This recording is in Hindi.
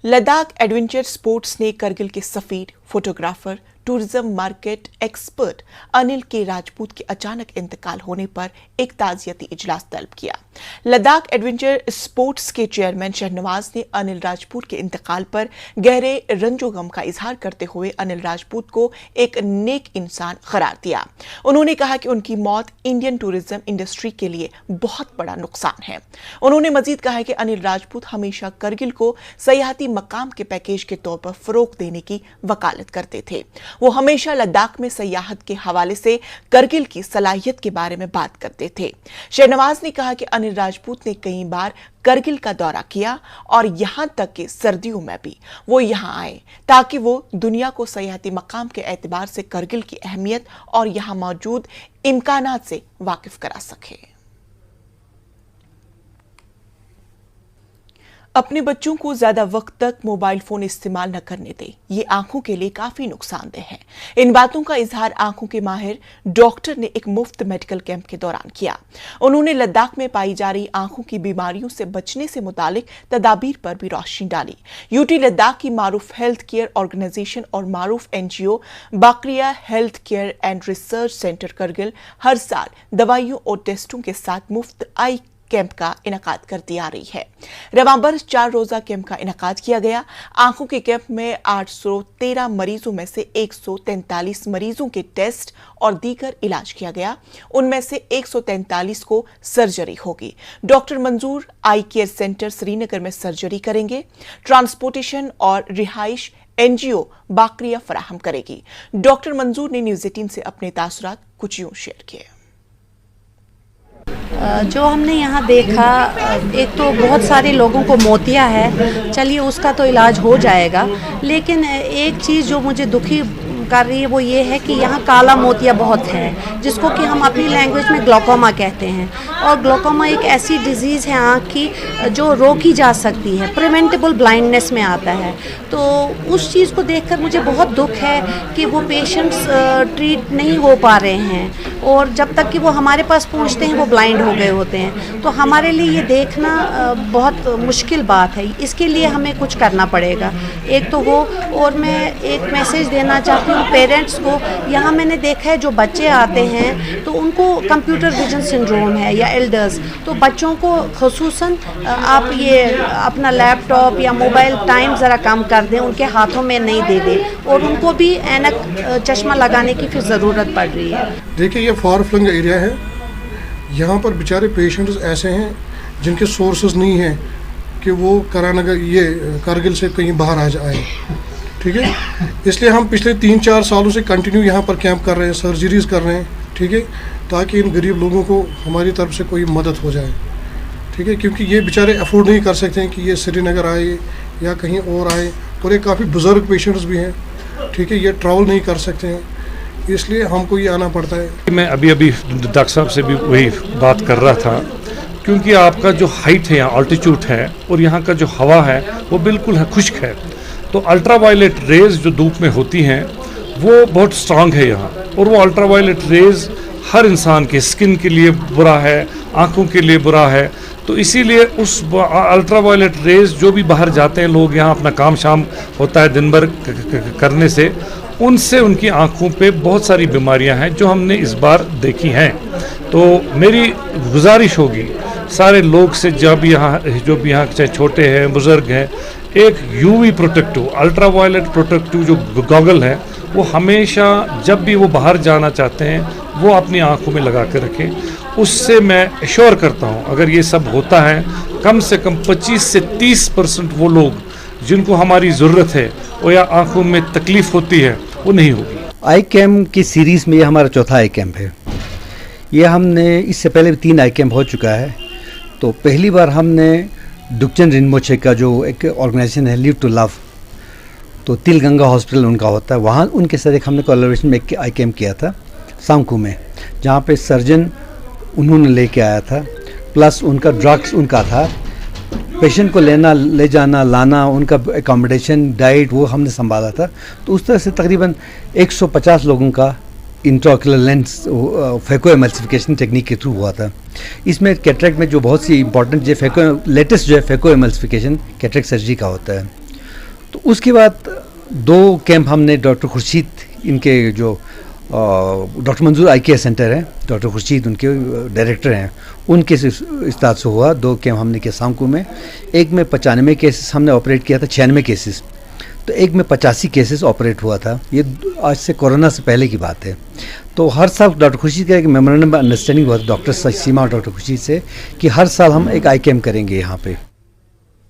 लद्दाख एडवेंचर स्पोर्ट्स ने करगिल के सफीर, photographer, tourism market expert Anil K Rajput के अचानक इंतकाल होने पर एक ताजियती इजलास तलब किया। लद्दाख एडवेंचर स्पोर्ट्स के चेयरमैन शहनवाज ने अनिल राजपूत के इंतकाल पर गहरे रंजोगम का इजहार करते हुए अनिल राजपूत को एक नेक इंसान करार दिया। उन्होंने कहा कि उनकी मौत इंडियन टूरिज्म इंडस्ट्री के लिए बहुत बड़ा नुकसान है। उन्होंने मजीद कहा कि अनिल राजपूत हमेशा करगिल को सयाहती मकाम के पैकेज के तौर पर फरोग देने की वकालत करते थे। वो हमेशा लद्दाख में सयाहत के हवाले से करगिल की सलाहियत के बारे में बात करते थे। शहनवाज ने कहा कि अनिल राजपूत ने कई बार करगिल का दौरा किया और यहां तक कि सर्दियों में भी वो यहां आए ताकि वो दुनिया को सयाहती मकाम के एतबार से करगिल की अहमियत और यहां मौजूद इम्कानात से वाकिफ करा सके। अपने बच्चों को ज्यादा वक्त तक मोबाइल फोन इस्तेमाल न करने दें, ये आंखों के लिए काफी नुकसानदेह है। इन बातों का इजहार आंखों के माहिर डॉक्टर ने एक मुफ्त मेडिकल कैंप के दौरान किया। उन्होंने लद्दाख में पाई जा रही आंखों की बीमारियों से बचने से मुतालिक तदाबीर पर भी रोशनी डाली। यूटी लद्दाख की मारूफ हेल्थ केयर ऑर्गेनाइजेशन और मारूफ NGO Bakaria health care and research centre Kargil हर साल दवाइयों और टेस्टों के साथ मुफ्त आई कैंप का इनकाद करती आ रही है। रवां बरस 4 रोजा कैंप का इनकाद किया गया। आंखों के कैंप में 813 मरीजों में से 143 मरीजों के टेस्ट और दीगर इलाज किया गया। उनमें से 143 को सर्जरी होगी। डॉक्टर मंजूर आई केयर सेंटर श्रीनगर में सर्जरी करेंगे। ट्रांसपोर्टेशन और रिहाइश एनजीओ बाकरिया फराहम करेगी। डॉक्टर मंजूर ने न्यूज़ 18 से अपने तासुरात कुछ यूं शेयर किए। जो हमने यहाँ देखा, एक तो बहुत सारे लोगों को मोतिया है, चलिए उसका तो इलाज हो जाएगा, लेकिन एक चीज़ जो मुझे दुखी कर रही है वो ये है कि यहाँ काला मोतिया बहुत है, जिसको कि हम अपनी लैंग्वेज में ग्लोकोमा कहते हैं। और ग्लोकोमा एक ऐसी डिज़ीज़ है आँख की जो रोकी जा सकती है, प्रिवेंटेबल ब्लाइंडनेस में आता है। तो उस चीज़ को देखकर मुझे बहुत दुख है कि वो पेशेंट्स ट्रीट नहीं हो पा रहे हैं और जब तक कि वो हमारे पास पहुँचते हैं वो ब्लाइंड हो गए होते हैं। तो हमारे लिए ये देखना बहुत मुश्किल बात है। इसके लिए हमें कुछ करना पड़ेगा। एक तो वो, और मैं एक मैसेज देना चाहती हूँ पेरेंट्स को। यहाँ मैंने देखा है जो बच्चे आते हैं तो उनको कंप्यूटर विजन सिंड्रोम है या एल्डर्स, तो बच्चों को खुसूसन आप ये अपना लैपटॉप या मोबाइल टाइम ज़रा कम कर दें, उनके हाथों में नहीं दे दें और उनको भी ऐनक चश्मा लगाने की फिर ज़रूरत पड़ रही है। देखिए ये फार फ्लंग एरिया है, यहाँ पर बेचारे पेशेंट्स ऐसे हैं जिनके सोर्सेज नहीं हैं कि वो कारगिल से कहीं बाहर आ जाए, ठीक है। इसलिए हम पिछले 3-4 सालों से कंटिन्यू यहाँ पर कैंप कर रहे हैं, सर्जरीज कर रहे हैं, ठीक है, ताकि इन गरीब लोगों को हमारी तरफ से कोई मदद हो जाए, ठीक है, क्योंकि ये बेचारे अफोर्ड नहीं कर सकते हैं कि ये श्रीनगर आए या कहीं और आए। और ये काफ़ी बुज़ुर्ग पेशेंट्स भी हैं, ठीक है, ये ट्रैवल नहीं कर सकते हैं, इसलिए हमको ये आना पड़ता है। मैं अभी डॉक्टर साहब से भी वही बात कर रहा था, क्योंकि आपका जो हाइट है यहाँ, ऑल्टीट्यूड है, और यहाँ का जो हवा है वो बिल्कुल है खुश्क है, तो अल्ट्रावायलेट रेज जो धूप में होती हैं वो बहुत स्ट्रांग है यहाँ, और वो अल्ट्रावायलेट रेज हर इंसान के स्किन के लिए बुरा है, आँखों के लिए बुरा है। तो इसीलिए उस अल्ट्रावायलेट रेज जो भी बाहर जाते हैं लोग, यहाँ अपना काम शाम होता है दिन भर करने से, उनसे उनकी आँखों पे बहुत सारी बीमारियां हैं जो हमने इस बार देखी हैं। तो मेरी गुजारिश होगी सारे लोग से, जो भी यहाँ चाहे छोटे हैं बुज़ुर्ग हैं, एक यूवी प्रोटेक्टिव, अल्ट्रावायलेट प्रोटेक्टिव जो गॉगल है वो हमेशा जब भी वो बाहर जाना चाहते हैं वो अपनी आँखों में लगा कर रखें। उससे मैं एश्योर करता हूँ अगर ये सब होता है, कम से कम 25 से 30% वो लोग जिनको हमारी ज़रूरत है वो या आँखों में तकलीफ़ होती है वो नहीं होगी। आई कैम्प की सीरीज़ में ये हमारा चौथा आई कैम्प है। ये हमने इससे पहले भी 3 आई कैम्प हो चुका है। तो पहली बार हमने डुकचन रिनमोचे का जो एक ऑर्गेनाइजेशन है लिव टू लव, तो तिलगंगा हॉस्पिटल उनका होता है, वहाँ उनके साथ एक हमने कोलैबोरेशन में एक आई कैम्प किया था सांकू में, जहाँ पे सर्जन उन्होंने लेके आया था, प्लस उनका ड्रग्स उनका था, पेशेंट को ले जाना लाना, उनका एकोमोडेशन, डाइट वो हमने संभाला था। तो उस तरह से तकरीबन 150 लोगों का इंट्राओक्युलर लेंस फेको एमल्सिफिकेशन टेक्निक के थ्रू हुआ था। इसमें कैटरेक्ट में जो बहुत सी इंपॉर्टेंट जो लेटेस्ट जो है फेको एमल्सिफिकेशन कैटरेक्ट सर्जरी का होता है। तो उसके बाद 2 कैंप हमने डॉक्टर खुर्शीद, इनके जो डॉक्टर मंजूर आई केयर सेंटर है, डॉक्टर खुर्शीद उनके डायरेक्टर हैं, उनके इस्ताद से हुआ। 2 कैंप हमने किया सांकू में। एक में 95 केसेस हमने ऑपरेट किया था, 96 केसेस, तो एक में 85 केसेस ऑपरेट हुआ था। ये आज से कोरोना से पहले की बात है। तो हर साल डॉक्टर खुर्शीद का एक मेमोरेंडम अंडरस्टैंडिंग हुआ था डॉक्टर सीमा और डॉक्टर खुर्शीद से कि हर साल हम एक आई कैम्प करेंगे यहाँ पे।